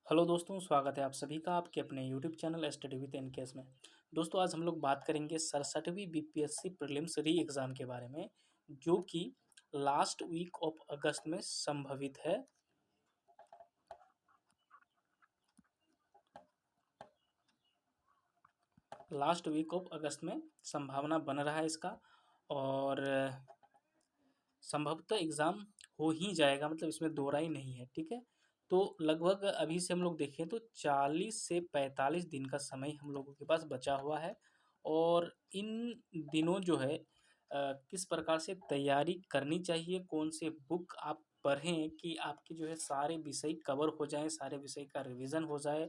Hello दोस्तों, स्वागत है आप सभी का आपके अपने YouTube channel study with NKS में। दोस्तों, आज हम लोग बात करेंगे 67वीं बीपीएससी प्रीलिम्स री एग्ज़ाम के बारे में, जो कि लास्ट वीक ऑफ अगस्त में संभवित है। लास्ट वीक ऑफ अगस्त में संभावना बन रहा है इसका, और संभवतः एग्ज़ाम हो ही जाएगा, मतलब इसमें दो राय नहीं है। ठीक है, तो लगभग अभी से हम लोग देखें तो 40 से 45 दिन का समय हम लोगों के पास बचा हुआ है। और इन दिनों जो है किस प्रकार से तैयारी करनी चाहिए, कौन से बुक आप पढ़ें कि आपके जो है सारे विषय कवर हो जाएँ, सारे विषय का रिवीजन हो जाए।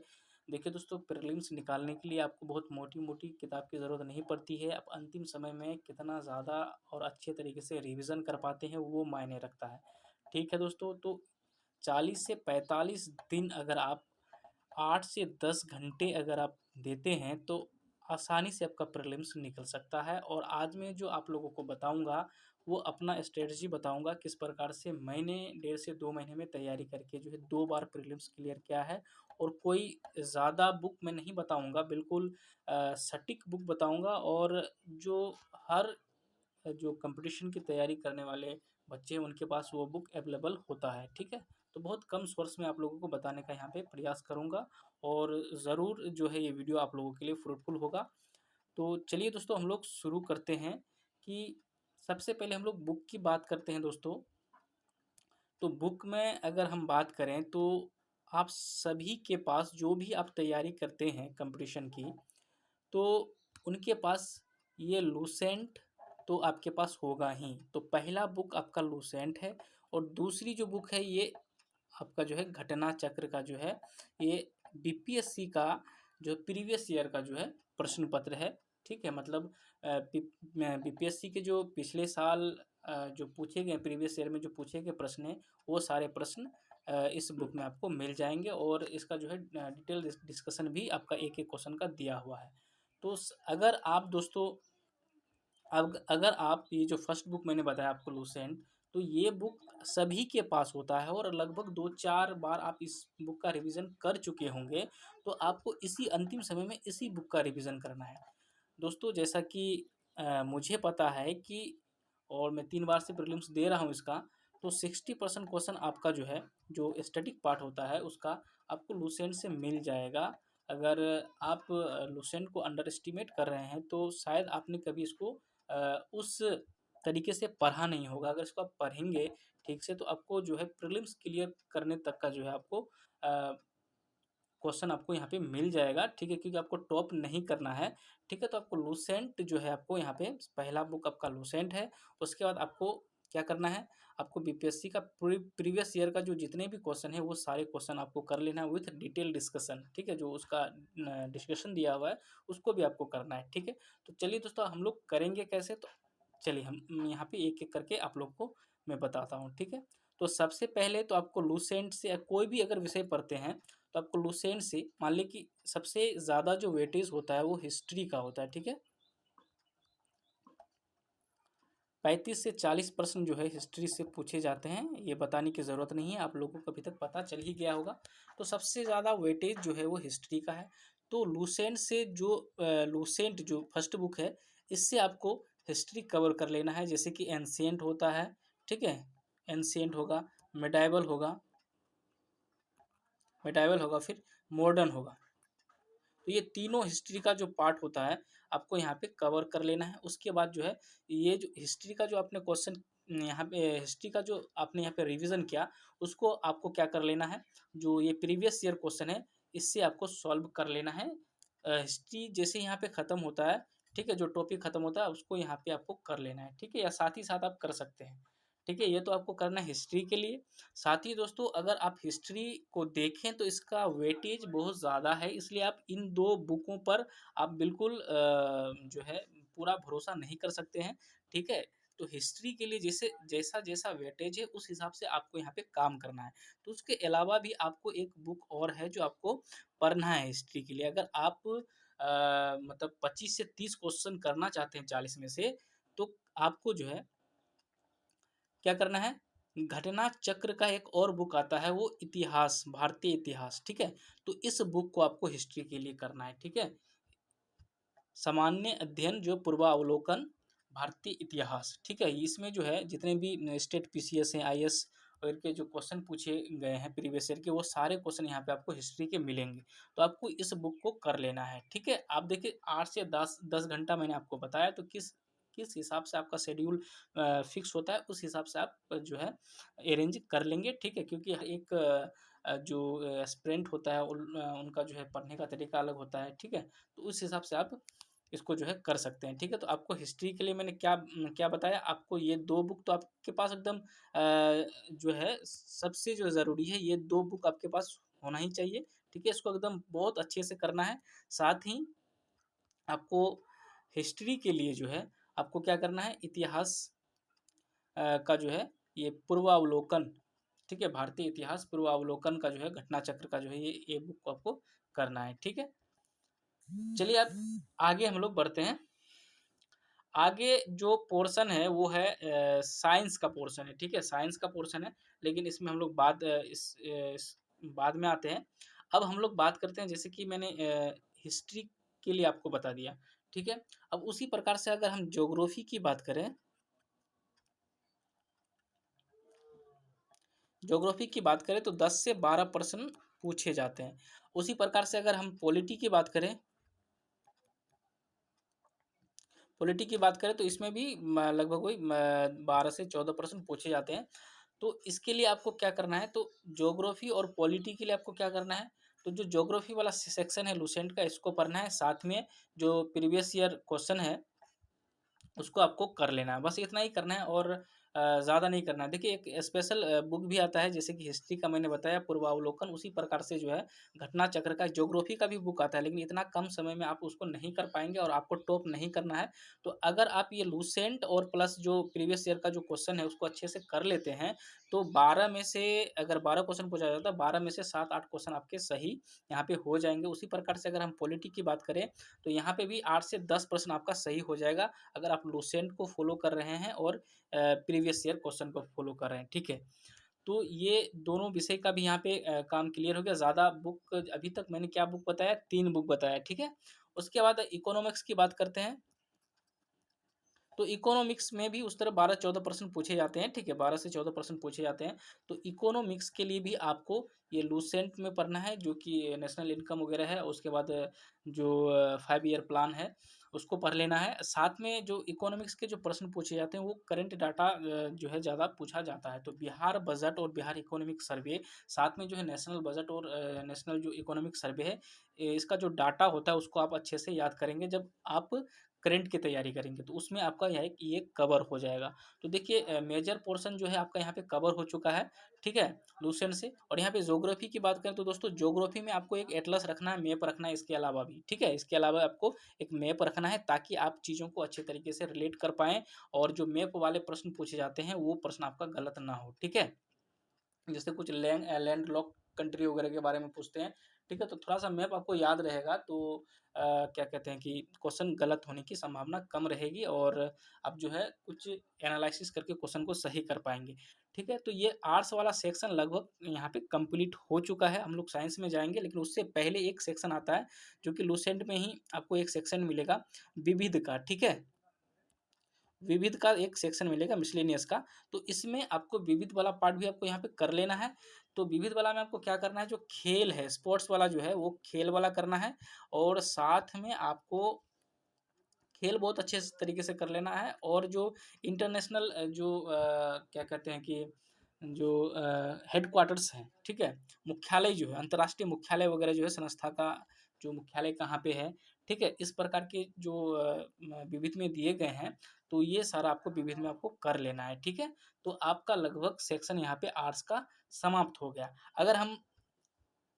देखिए दोस्तों, प्रीलिम्स निकालने के लिए आपको बहुत मोटी-मोटी किताब की ज़रूरत नहीं पड़ती है। आप अंतिम समय में कितना ज़्यादा और अच्छे तरीके से रिवीजन कर पाते हैं, वो मायने रखता है। ठीक है दोस्तों, तो 40 से 45 दिन अगर आप 8 से 10 घंटे अगर आप देते हैं, तो आसानी से आपका प्रीलिम्स निकल सकता है। और आज मैं जो आप लोगों को बताऊँगा, वो अपना स्ट्रैटेजी बताऊँगा, किस प्रकार से मैंने 1.5 से 2 महीने में तैयारी करके जो है 2 बार प्रीलिम्स क्लियर किया है। और कोई ज़्यादा बुक मैं नहीं बताऊँगा, बिल्कुल सटीक बुक बताऊँगा, और जो हर जो कॉम्पिटिशन की तैयारी करने वाले बच्चे हैं, उनके पास वो बुक अवेलेबल होता है। ठीक है? तो बहुत कम सोर्स में आप लोगों को बताने का यहाँ पे प्रयास करूँगा, और ज़रूर जो है ये वीडियो आप लोगों के लिए फ्रूटफुल होगा। तो चलिए दोस्तों, हम लोग शुरू करते हैं कि सबसे पहले हम लोग बुक की बात करते हैं दोस्तों। तो बुक में अगर हम बात करें, तो आप सभी के पास जो भी आप तैयारी करते हैं कॉम्पिटिशन की, तो उनके पास ये लूसेंट तो आपके पास होगा ही। तो पहला बुक आपका लूसेंट है, और दूसरी जो बुक है ये आपका जो है घटना चक्र का जो है, ये बीपीएससी का जो प्रीवियस ईयर का जो है प्रश्न पत्र है। ठीक है, मतलब बीपीएससी के जो पिछले साल जो पूछे गए, प्रीवियस ईयर में जो पूछे गए प्रश्न हैं, वो सारे प्रश्न इस बुक में आपको मिल जाएंगे, और इसका जो है डिटेल डिस्कशन भी आपका एक एक क्वेश्चन का दिया हुआ है। तो अगर आप दोस्तों, अब अगर आप ये जो फर्स्ट बुक मैंने बताया आपको लूसेंट, तो ये बुक सभी के पास होता है, और लगभग 2-4 बार आप इस बुक का रिवीजन कर चुके होंगे। तो आपको इसी अंतिम समय में इसी बुक का रिवीजन करना है दोस्तों। जैसा कि मुझे पता है कि, और मैं 3 बार से प्रीलिम्स दे रहा हूँ इसका, तो 60% क्वेश्चन आपका जो है, जो स्टैटिक पार्ट होता है उसका, आपको लूसेंट से मिल जाएगा। अगर आप लूसेंट को अंडर एस्टिमेट कर रहे हैं, तो शायद आपने कभी इसको उस तरीके से पढ़ा नहीं होगा। अगर इसको आप पढ़ेंगे ठीक से, तो आपको जो है प्रीलिम्स क्लियर करने तक का जो है आपको क्वेश्चन आपको यहाँ पे मिल जाएगा। ठीक है, क्योंकि आपको टॉप नहीं करना है। ठीक है, तो आपको लूसेंट जो है, आपको यहाँ पे पहला बुक आपका लूसेंट है। उसके बाद आपको क्या करना है, आपको बीपीएससी का प्रीवियस ईयर का जो जितने भी क्वेश्चन है, वो सारे क्वेश्चन आपको कर लेना है विथ डिटेल डिस्कशन। ठीक है, जो उसका डिस्कशन दिया हुआ है, उसको भी आपको करना है। ठीक है, तो चलिए दोस्तों, हम लोग करेंगे कैसे, तो चलिए हम यहाँ पे एक एक करके आप लोग को मैं बताता हूँ। ठीक है, तो सबसे पहले तो आपको लूसेंट से कोई भी अगर विषय पढ़ते हैं, तो आपको लूसेंट से मान लें कि सबसे ज़्यादा जो वेटेज होता है वो हिस्ट्री का होता है। ठीक है, 35 से 40% जो है हिस्ट्री से पूछे जाते हैं। ये बताने की ज़रूरत नहीं है, आप लोगों को अभी तक पता चल ही गया होगा। तो सबसे ज़्यादा वेटेज जो है वो हिस्ट्री का है। तो लूसेंट से जो लूसेंट जो फर्स्ट बुक है, इससे आपको हिस्ट्री कवर कर लेना है। जैसे कि एंशिएंट होता है, ठीक है, एंशिएंट होगा, मेडाइवल होगा, मेडाइवल होगा, फिर मॉडर्न होगा। तो ये तीनों हिस्ट्री का जो पार्ट होता है, आपको यहाँ पे कवर कर लेना है। उसके बाद जो है, ये जो हिस्ट्री का जो आपने क्वेश्चन यहाँ पे हिस्ट्री का जो आपने यहाँ पे रिवीजन किया, उसको आपको क्या कर लेना है, जो ये प्रीवियस ईयर क्वेश्चन है, इससे आपको सॉल्व कर लेना है। हिस्ट्री जैसे यहाँ पे ख़त्म होता है, ठीक है, जो टॉपिक ख़त्म होता है उसको यहाँ पे आपको कर लेना है। ठीक है, या साथ ही साथ आप कर सकते हैं। ठीक है, ये तो आपको करना है हिस्ट्री के लिए। साथ ही दोस्तों, अगर आप हिस्ट्री को देखें, तो इसका वेटेज बहुत ज़्यादा है, इसलिए आप इन 2 बुकों पर आप बिल्कुल जो है पूरा भरोसा नहीं कर सकते हैं। ठीक है, तो हिस्ट्री के लिए जैसे जैसा-जैसा वेटेज है, उस हिसाब से आपको यहाँ पे काम करना है। तो उसके अलावा भी आपको एक बुक और है जो आपको पढ़ना है हिस्ट्री के लिए। अगर आप मतलब 25 से 30 क्वेश्चन करना चाहते हैं 40 में से, तो आपको जो है क्या करना है, घटना चक्र का एक और बुक आता है, वो इतिहास, भारतीय इतिहास, ठीक है? तो इस बुक को आपको हिस्ट्री के लिए करना है, ठीक है? सामान्य अध्ययन जो पूर्वावलोकन भारतीय इतिहास, ठीक है? इसमें जो है जितने भी स्टेट पीसीएस हैं, आईएएस और के जो क्वेश्चन पूछे गए हैं प्रीवियस ईयर के, वो सारे क्वेश्चन यहाँ पे आपको हिस्ट्री के मिलेंगे। तो आपको इस बुक को कर लेना है, ठीक है? आप देखिए 8 से 10 घंटा मैंने आपको बताया, तो किस किस हिसाब से आपका शेड्यूल फिक्स होता है, उस हिसाब से आप जो है अरेंज कर लेंगे, ठीक है? क्योंकि हर एक जो एस्पिरेंट होता है उनका जो है पढ़ने का तरीका अलग होता है, ठीक है? तो उस हिसाब से आप इसको जो है कर सकते हैं, ठीक है? तो आपको हिस्ट्री के लिए मैंने क्या बताया, आपको ये 2 बुक तो आपके पास एकदम जो है सबसे जो ज़रूरी है, ये 2 बुक आपके पास होना ही चाहिए, ठीक है? इसको एकदम बहुत अच्छे से करना है। साथ ही आपको हिस्ट्री के लिए जो है, आपको क्या करना है, इतिहास का जो है ये पूर्वावलोकन, ठीक है? भारतीय इतिहास पूर्वावलोकन का जो है घटना चक्र का जो है ये बुक को आपको करना है, ठीक है? चलिए अब आगे हम लोग बढ़ते हैं। आगे जो पोर्शन है वो है साइंस का पोर्शन है, ठीक है? साइंस का पोर्शन है, लेकिन इसमें हम लोग इस बाद में आते हैं। अब हम लोग बात करते हैं, जैसे कि मैंने हिस्ट्री के लिए आपको बता दिया, ठीक है? अब उसी प्रकार से अगर हम ज्योग्राफी की बात करें, ज्योग्राफी की बात करें तो 10 से 12 प्रश्न पूछे जाते हैं। उसी प्रकार से अगर हम पॉलिटी की बात करें, पॉलिटी की बात करें तो इसमें भी लगभग वही 12 से 14 प्रश्न पूछे जाते हैं। तो इसके लिए आपको क्या करना है, तो ज्योग्राफी और पॉलिटी के लिए आपको क्या करना है, तो जो ज्योग्राफी वाला सेक्शन है लूसेंट का, इसको पढ़ना है। साथ में जो प्रीवियस ईयर क्वेश्चन है उसको आपको कर लेना है, बस इतना ही करना है और ज़्यादा नहीं करना है। देखिए एक स्पेशल बुक भी आता है, जैसे कि हिस्ट्री का मैंने बताया पूर्वावलोकन, उसी प्रकार से जो है घटना चक्र का, ज्योग्राफी का भी बुक आता है, लेकिन इतना कम समय में आप उसको नहीं कर पाएंगे और आपको टॉप नहीं करना है। तो अगर आप ये लूसेंट और प्लस जो प्रीवियस ईयर का जो क्वेश्चन है उसको अच्छे से कर लेते हैं, तो 12 में से अगर 12 क्वेश्चन पूछा जाता है, 12 में से 7-8 क्वेश्चन आपके सही यहाँ पे हो जाएंगे। उसी प्रकार से अगर हम पॉलिटी की बात करें तो यहाँ पे भी 8 से 10 प्रश्न आपका सही हो जाएगा, अगर आप लूसेंट को फॉलो कर रहे हैं और प्रीवियस ईयर क्वेश्चन को फॉलो कर रहे हैं, ठीक है? तो ये दोनों विषय का भी यहाँ पे काम क्लियर हो गया। ज़्यादा बुक अभी तक मैंने क्या बुक बताया, 3 बुक बताया, ठीक है? उसके बाद इकोनॉमिक्स की बात करते हैं। तो इकोनॉमिक्स में भी उस तरह 12-14 प्रश्न पूछे जाते हैं, ठीक है? 12 से 14 प्रश्न पूछे जाते हैं। तो इकोनॉमिक्स के लिए भी आपको ये लूसेंट में पढ़ना है, जो कि नेशनल इनकम वगैरह है। उसके बाद जो 5 ईयर प्लान है उसको पढ़ लेना है। साथ में जो इकोनॉमिक्स के जो प्रश्न पूछे जाते हैं वो करंट डाटा जो है ज़्यादा पूछा जाता है। तो बिहार बजट और बिहार इकोनॉमिक सर्वे, साथ में जो है नेशनल बजट और नेशनल जो इकोनॉमिक सर्वे है, इसका जो डाटा होता है उसको आप अच्छे से याद करेंगे जब आप करंट की तैयारी करेंगे, तो उसमें आपका ये कवर हो जाएगा। तो देखिए मेजर पोर्शन जो है आपका यहाँ पे कवर हो चुका है, ठीक है? लूसेंट से। और यहाँ पे ज्योग्राफी की बात करें तो दोस्तों ज्योग्राफी में आपको एक एटलस रखना है, मैप रखना है, इसके अलावा भी, ठीक है? इसके अलावा आपको एक मैप रखना है, ताकि आप चीज़ों को अच्छे तरीके से रिलेट कर पाएँ और जो मैप वाले प्रश्न पूछे जाते हैं वो प्रश्न आपका गलत ना हो, ठीक है? जैसे कुछ लैंड लॉक कंट्री वगैरह के बारे में पूछते हैं, ठीक है? तो थोड़ा-सा मैप आपको याद रहेगा, तो क्या कहते हैं कि क्वेश्चन गलत होने की संभावना कम रहेगी और आप जो है कुछ एनालिसिस करके क्वेश्चन को सही कर पाएँगे, ठीक है? तो ये आर्ट्स वाला सेक्शन लगभग यहाँ पे कंप्लीट हो चुका है। हम लोग साइंस में जाएँगे, लेकिन उससे पहले एक सेक्शन आता है, जो कि लूसेंट में ही आपको एक सेक्शन मिलेगा विविध का, ठीक है? विविध का एक सेक्शन मिलेगा मिसलेनियस का, तो इसमें आपको विविध वाला पार्ट भी आपको यहाँ पे कर लेना है। तो विविध वाला में आपको क्या करना है, जो खेल है, स्पोर्ट्स वाला जो है वो खेल वाला करना है और साथ में आपको खेल बहुत अच्छे से तरीके से कर लेना है और जो इंटरनेशनल जो क्या कहते हैं कि जो हेडक्वार्टर्स हैं, ठीक है? मुख्यालय जो है, अंतर्राष्ट्रीय मुख्यालय वगैरह जो है संस्था का, जो मुख्यालय कहाँ पे है, ठीक है? इस प्रकार के जो विविध में दिए गए हैं, तो ये सारा आपको विविध में आपको कर लेना है, ठीक है? तो आपका लगभग सेक्शन यहाँ पे आर्ट्स का समाप्त हो गया। अगर हम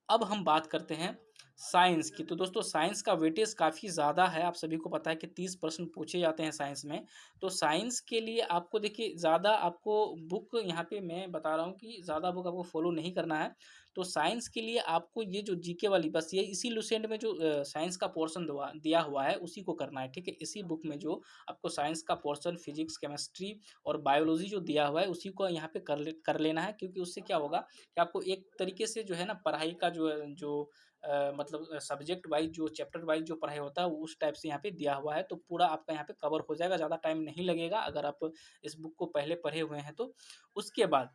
अब हम बात करते हैं साइंस की, तो दोस्तों साइंस का वेटेज काफ़ी ज़्यादा है, आप सभी को पता है कि 30 प्रश्न पूछे जाते हैं साइंस में। तो साइंस के लिए आपको देखिए ज़्यादा आपको बुक यहाँ पे मैं बता रहा हूँ कि ज़्यादा बुक आपको फ़ॉलो नहीं करना है। तो साइंस के लिए आपको ये जो जीके वाली बस ये इसी लुसेंट में जो साइंस का पोर्शन दुआ दिया हुआ है उसी को करना है, ठीक है? इसी बुक में जो आपको साइंस का पोर्शन फिज़िक्स, केमिस्ट्री और बायोलॉजी जो दिया हुआ है उसी को यहाँ पे कर लेना है, क्योंकि उससे क्या होगा कि आपको एक तरीके से जो है ना पढ़ाई का जो मतलब सब्जेक्ट वाइज़ जो चैप्टर वाइज़ जो पढ़ाई होता है वो उस टाइप से यहाँ पे दिया हुआ है, तो पूरा आपका यहाँ पे कवर हो जाएगा, ज़्यादा टाइम नहीं लगेगा अगर आप इस बुक को पहले पढ़े हुए हैं तो। उसके बाद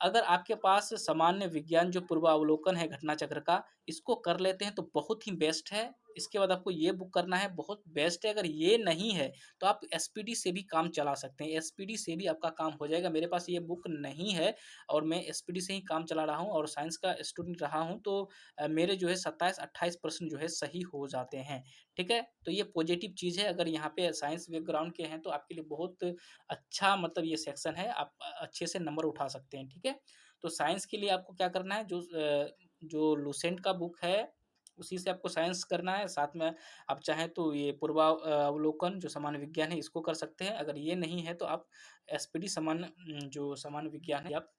अगर आपके पास सामान्य विज्ञान जो पूर्वावलोकन है घटना चक्र का, इसको कर लेते हैं तो बहुत ही बेस्ट है। इसके बाद आपको ये बुक करना है, बहुत बेस्ट है। अगर ये नहीं है तो आप एसपीडी से भी काम चला सकते हैं, एसपीडी से भी आपका काम हो जाएगा। मेरे पास ये बुक नहीं है और मैं एसपीडी से ही काम चला रहा हूँ और साइंस का स्टूडेंट रहा हूँ, तो मेरे जो है 27-28% जो है सही हो जाते हैं, ठीक है? तो ये पॉजिटिव चीज़ है, अगर यहाँ पे साइंस बैकग्राउंड के हैं तो आपके लिए बहुत अच्छा मतलब ये सेक्शन है, आप अच्छे से नंबर उठा सकते हैं, ठीक है? तो साइंस के लिए आपको क्या करना है, जो लुसेंट का बुक है, उसी से आपको साइंस करना है, साथ में आप चाहें तो ये अवलोकन जो सामान्य विज्ञान है इसको कर सकते हैं। अगर ये नहीं है तो आप एसपीडी जो सामान्य विज्ञान है आप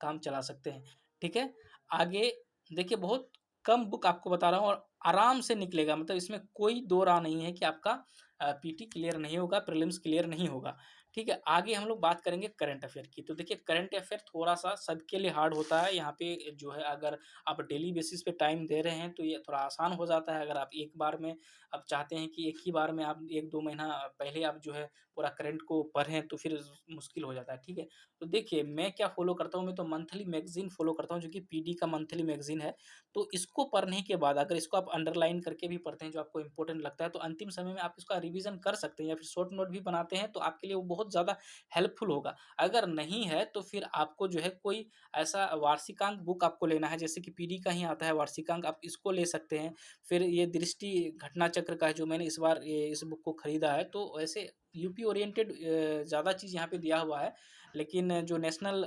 काम चला सकते हैं, ठीक है? आगे देखिए बहुत कम बुक आपको बता रहा हूँ और आराम से निकलेगा, मतलब इसमें कोई दो राह नहीं है कि आपका पीटी क्लियर नहीं होगा, प्रीलिम्स क्लियर नहीं होगा, ठीक है? आगे हम लोग बात करेंगे करंट अफेयर की। तो देखिए करंट अफेयर थोड़ा-सा सबके लिए हार्ड होता है, यहाँ पे जो है अगर आप डेली बेसिस पे टाइम दे रहे हैं तो ये थोड़ा आसान हो जाता है। अगर आप एक बार में आप चाहते हैं कि एक ही बार में आप 1-2 महीना पहले आप जो है पूरा करंट को पढ़ें तो फिर मुश्किल हो जाता है, ठीक है? तो देखिए मैं क्या फ़ॉलो करता हूँ, मैं तो मंथली मैगज़ीन फ़ॉलो करता हूँ जो कि पीडी का मंथली मैगज़ीन है। तो इसको पढ़ने के बाद अगर इसको आप अंडरलाइन करके भी पढ़ते हैं जो आपको इम्पोर्टेंट लगता है तो अंतिम समय में आप इसका रिवीज़न कर सकते हैं या फिर शॉर्ट नोट भी बनाते हैं तो आपके लिए वो बहुत ज़्यादा हेल्पफुल होगा। अगर नहीं है तो फिर आपको जो है कोई ऐसा वार्षिकांक बुक आपको लेना है, जैसे कि पीडी का ही आता है वार्षिकांक, आप इसको ले सकते हैं। फिर ये दृष्टि घटना चक्र का है जो मैंने इस बार ये इस बुक को खरीदा है, तो ऐसे यूपी ओरिएंटेड ज़्यादा चीज़ यहाँ पे दिया हुआ है। लेकिन जो नेशनल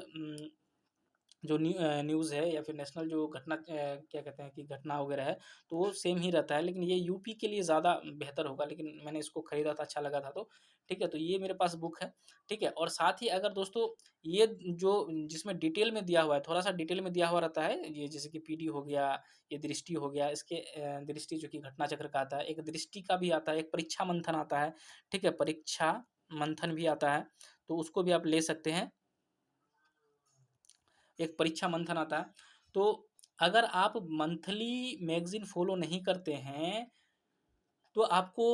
जो न्यूज़ है या फिर नेशनल जो घटना क्या कहते हैं कि घटना वगैरह है, तो वो सेम ही रहता है, लेकिन ये यूपी के लिए ज़्यादा बेहतर होगा, लेकिन मैंने इसको खरीदा था, अच्छा लगा था तो, ठीक है? तो ये मेरे पास बुक है, ठीक है? और साथ ही अगर दोस्तों ये जो जिसमें डिटेल में दिया हुआ है, थोड़ा-सा डिटेल में दिया हुआ रहता है, ये जैसे कि पीडी हो गया, ये दृष्टि हो गया, इसके दृष्टि जो कि घटना चक्र का आता है, एक दृष्टि का भी आता है, एक परीक्षा मंथन आता है, ठीक है? परीक्षा मंथन भी आता है, तो उसको भी आप ले सकते हैं। एक परीक्षा मंथन आता है। तो अगर आप मंथली मैगज़ीन फ़ॉलो नहीं करते हैं, तो आपको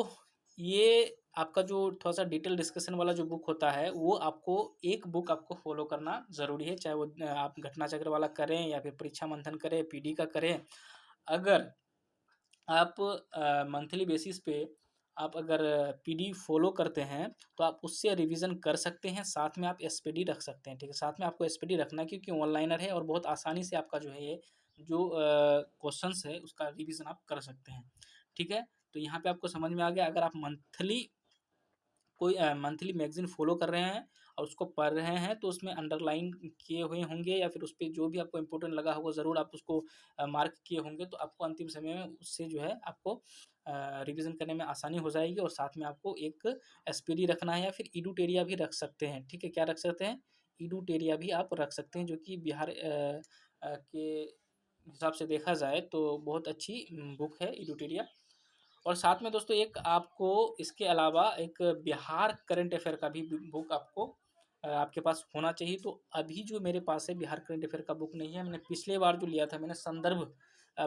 ये आपका जो थोड़ा-सा डिटेल डिस्कशन वाला जो बुक होता है, वो आपको एक बुक आपको फ़ॉलो करना ज़रूरी है, चाहे वो आप घटना चक्र वाला करें या फिर परीक्षा मंथन करें, पीडी का करें। अगर आप मंथली बेसिस पे आप अगर पीडी फ़ॉलो करते हैं, तो आप उससे रिवीज़न कर सकते हैं, साथ में आप एसपीडी रख सकते हैं, ठीक है? साथ में आपको एसपीडी रखना है क्योंकि ऑनलाइनर है और बहुत आसानी से आपका जो है ये जो क्वेश्चन्स है उसका रिवीज़न आप कर सकते हैं, ठीक है? तो यहाँ पे आपको समझ में आ गया, अगर आप मंथली कोई मंथली मैगज़ीन फ़ॉलो कर रहे हैं और उसको पढ़ रहे हैं तो उसमें अंडरलाइन किए हुए होंगे या फिर उसपे जो भी आपको इम्पोर्टेंट लगा होगा ज़रूर आप उसको मार्क किए होंगे, तो आपको अंतिम समय में उससे जो है आपको रिवीज़न करने में आसानी हो जाएगी और साथ में आपको एक एसपीडी रखना है या फिर इडुटेरिया भी रख सकते हैं, ठीक है? क्या रख सकते हैं? इडुटेरिया भी आप रख सकते हैं जो कि बिहार के हिसाब से देखा जाए तो बहुत अच्छी बुक है इडुटेरिया। और साथ में दोस्तों एक आपको इसके अलावा एक बिहार करंट अफेयर का भी बुक आपको आपके पास होना चाहिए। तो अभी जो मेरे पास है बिहार करंट अफेयर का बुक नहीं है, मैंने पिछले बार जो लिया था मैंने संदर्भ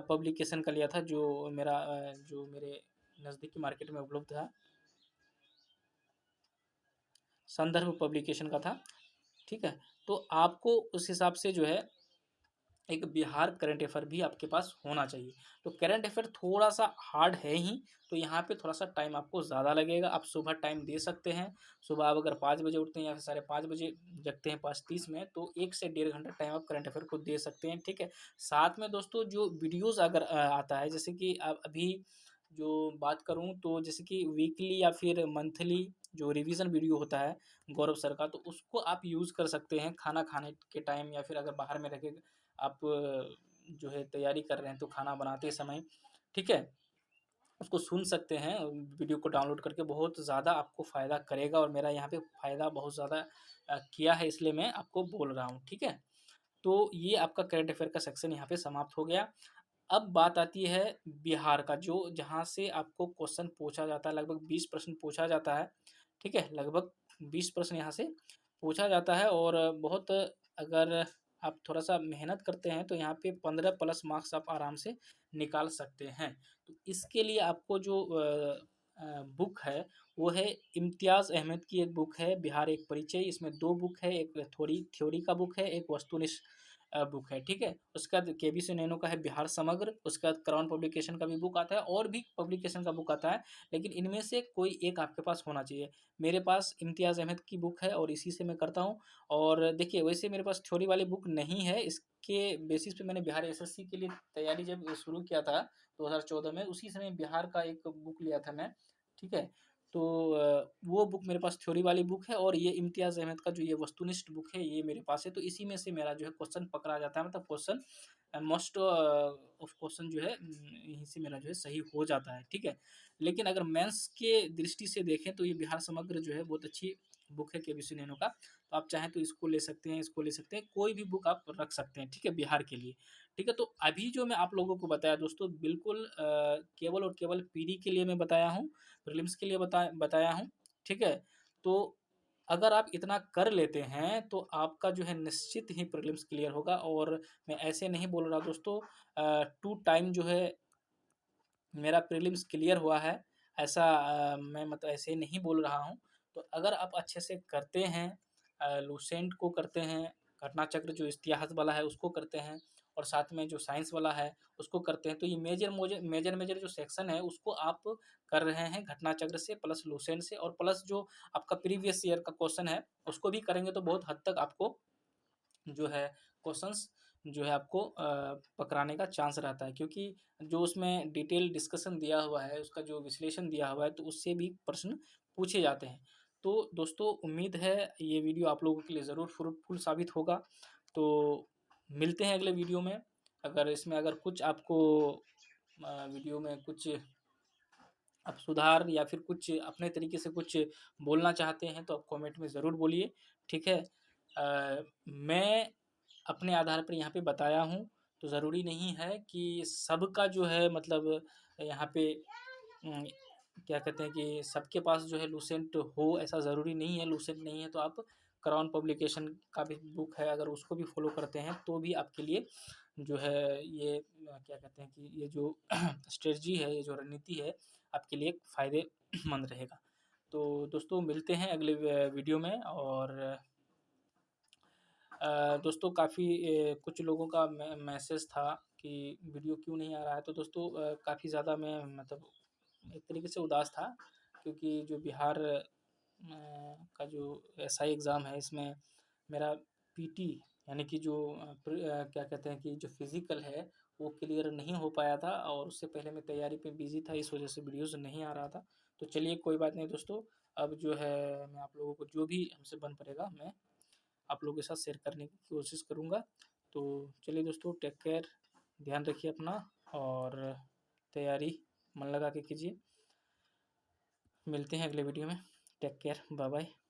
पब्लिकेशन का लिया था जो मेरे नज़दीकी मार्केट में उपलब्ध था, संदर्भ पब्लिकेशन का था, ठीक है? तो आपको उस हिसाब से जो है एक बिहार करंट अफेयर भी आपके पास होना चाहिए। तो करंट अफेयर थोड़ा-सा हार्ड है ही, तो यहाँ पे थोड़ा-सा टाइम आपको ज़्यादा लगेगा। आप सुबह टाइम दे सकते हैं। सुबह आप अगर 5 बजे उठते हैं या फिर साढ़े 5 बजे जगते हैं 5:30 में, तो 1 से डेढ़ घंटा टाइम आप करंट अफेयर को दे सकते हैं, ठीक है? साथ में दोस्तों जो वीडियोज़ अगर आता है, जैसे कि अभी जो बात करूँ तो जैसे कि वीकली या फिर मंथली जो रिवीज़न वीडियो होता है गौरव सर का, तो उसको आप यूज़ कर सकते हैं खाना खाने के टाइम या फिर अगर बाहर में रह के आप जो है तैयारी कर रहे हैं तो खाना बनाते समय, ठीक है, उसको सुन सकते हैं वीडियो को डाउनलोड करके, बहुत ज़्यादा आपको फ़ायदा करेगा और मेरा यहाँ पे फ़ायदा बहुत ज़्यादा किया है, इसलिए मैं आपको बोल रहा हूँ, ठीक है। तो ये आपका करंट अफेयर का सेक्शन यहाँ पे समाप्त हो गया। अब बात आती है बिहार का, जो जहाँ से आपको क्वेश्चन पूछा जाता है, लगभग 20 प्रश्न पूछा जाता है, ठीक है, लगभग 20 प्रश्न यहाँ से पूछा जाता है और बहुत, अगर आप थोड़ा सा मेहनत करते हैं तो यहाँ पे 15 प्लस मार्क्स आप आराम से निकाल सकते हैं। तो इसके लिए आपको जो बुक है वो है इम्तियाज़ अहमद की एक बुक है, बिहार एक परिचय। इसमें 2 बुक है, एक थोड़ी थ्योरी का बुक है, एक वस्तुनिष्ठ बुक है, ठीक है। उसके बाद केबीसी नैनो का है बिहार समग्र, उसके बाद क्राउन पब्लिकेशन का भी बुक आता है और भी पब्लिकेशन का बुक आता है, लेकिन इनमें से कोई एक आपके पास होना चाहिए। मेरे पास इम्तियाज़ अहमद की बुक है और इसी से मैं करता हूँ। और देखिए, वैसे मेरे पास थ्योरी वाली बुक नहीं है, इसके बेसिस पे मैंने बिहार एसएससी के लिए तैयारी जब शुरू किया था 2014 में, उसी समय बिहार का एक बुक लिया था मैं, ठीक है। तो वो बुक मेरे पास थ्योरी वाली बुक है और ये इम्तियाज़ अहमद का जो ये वस्तुनिष्ठ बुक है ये मेरे पास है। तो इसी में से मेरा जो है क्वेश्चन पकड़ा जाता है, मतलब क्वेश्चन मोस्ट ऑफ क्वेश्चन जो है यहीं से मेरा जो है सही हो जाता है, ठीक है। लेकिन अगर मेंस के दृष्टि से देखें तो ये बिहार समग्र जो है बहुत अच्छी बुक है केबीसी नैनो का, तो आप चाहें तो इसको ले सकते हैं, इसको ले सकते हैं, कोई भी बुक आप रख सकते हैं, ठीक है, बिहार के लिए, ठीक है। तो अभी जो मैं आप लोगों को बताया दोस्तों, बिल्कुल केवल और केवल पीडी के लिए मैं बताया हूँ, प्रीलिम्स के लिए बताया हूँ, ठीक है। तो अगर आप इतना कर लेते हैं तो आपका जो है निश्चित ही प्रीलिम्स क्लियर होगा। और मैं ऐसे नहीं बोल रहा दोस्तों, 2 टाइम जो है मेरा प्रीलिम्स क्लियर हुआ है, ऐसा मैं मतलब ऐसे नहीं बोल रहा हूँ। तो अगर आप अच्छे से करते हैं, लूसेंट को करते हैं, घटना चक्र जो इतिहास वाला है उसको करते हैं और साथ में जो साइंस वाला है उसको करते हैं, तो ये मेजर जो सेक्शन है उसको आप कर रहे हैं घटना चक्र से प्लस लूसेंट से, और प्लस जो आपका प्रीवियस ईयर का क्वेश्चन है उसको भी करेंगे तो बहुत हद तक आपको जो है क्वेश्चंस जो है आपको पकड़ाने का चांस रहता है, क्योंकि जो उसमें डिटेल डिस्कशन दिया हुआ है, उसका जो विश्लेषण दिया हुआ है, तो उससे भी प्रश्न पूछे जाते हैं। तो दोस्तों, उम्मीद है ये वीडियो आप लोगों के लिए ज़रूर फ्रूटफुल साबित होगा। तो मिलते हैं अगले वीडियो में। अगर इसमें अगर कुछ आपको वीडियो में कुछ आप सुधार या फिर कुछ अपने तरीके से कुछ बोलना चाहते हैं तो आप कमेंट में ज़रूर बोलिए, ठीक है। मैं अपने आधार पर यहाँ पे बताया हूँ, तो ज़रूरी नहीं है कि सबका जो है मतलब यहाँ पे क्या कहते हैं कि सबके पास जो है लूसेंट हो, ऐसा ज़रूरी नहीं है। लूसेंट नहीं है तो आप क्राउन पब्लिकेशन का भी बुक है, अगर उसको भी फॉलो करते हैं तो भी आपके लिए जो है ये क्या कहते हैं कि ये जो स्ट्रेटजी है, ये जो रणनीति है, आपके लिए फ़ायदेमंद रहेगा। तो दोस्तों, मिलते हैं अगले वीडियो में। और दोस्तों, काफ़ी कुछ लोगों का मैसेज था कि वीडियो क्यों नहीं आ रहा है, तो दोस्तों काफ़ी ज़्यादा मैं मतलब एक तरीके से उदास था, क्योंकि जो बिहार का जो एसआई एग्ज़ाम है इसमें मेरा पीटी यानी कि जो क्या कहते हैं कि जो फिज़िकल है वो क्लियर नहीं हो पाया था, और उससे पहले मैं तैयारी पे बिज़ी था, इस वजह से वीडियोज़ नहीं आ रहा था। तो चलिए, कोई बात नहीं दोस्तों, अब जो है मैं आप लोगों को जो भी हमसे बन पड़ेगा मैं आप लोगों के साथ शेयर करने की कोशिश करूँगा। तो चलिए दोस्तों, टेक केयर, ध्यान रखिए अपना और तैयारी मन लगा के कीजिए। मिलते हैं अगले वीडियो में। Take care, bye bye.